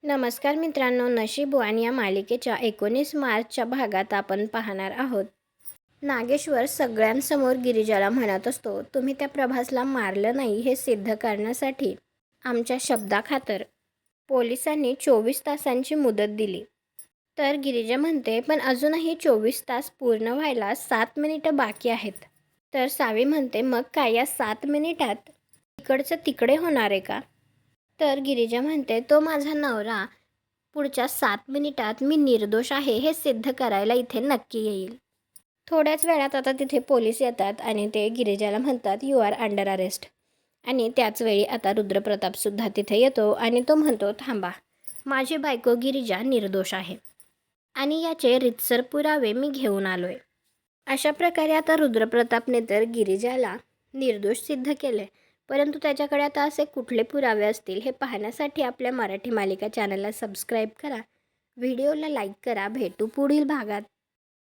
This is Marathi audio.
नमस्कार मित्रांनो, नशीब वन या मालिकेच्या 19 मार्चच्या भागात आपण पाहणार आहोत. नागेश्वर सगळ्यांसमोर गिरिजाला म्हणत असतो, तुम्ही त्या प्रभासला मारलं नाही हे सिद्ध करण्यासाठी आमच्या शब्दाखातर पोलिसांनी 24 तासांची मुदत दिली. तर गिरिजा म्हणते, पण अजूनही 24 तास पूर्ण व्हायला 7 मिनिटं बाकी आहेत. तर सावी म्हणते, मग काय या 7 मिनिटात इकडचं तिकडे होणार आहे का? तर गिरिजा म्हणते, तो माझा नवरा पुढच्या 7 मिनिटात मी निर्दोष आहे हे सिद्ध करायला इथे नक्की येईल. थोड्याच वेळात आता तिथे पोलीस येतात आणि ते गिरिजाला म्हणतात, यू आर अंडर अरेस्ट. आणि त्याच वेळी आता रुद्रप्रतापसुद्धा तिथे येतो आणि तो म्हणतो, थांबा, माझी बायको गिरिजा निर्दोष आहे आणि याचे रीतसर पुरावे मी घेऊन आलो आहे. अशा प्रकारे आता रुद्रप्रतापने तर गिरिजाला निर्दोष सिद्ध केले, परंतु त्याच्याकडे आता असे कुठले पुरावे असतील हे पाहण्यासाठी आपल्या मराठी मालिका चॅनलला सबस्क्राईब करा, व्हिडिओला लाईक करा. भेटू पुढील भागात.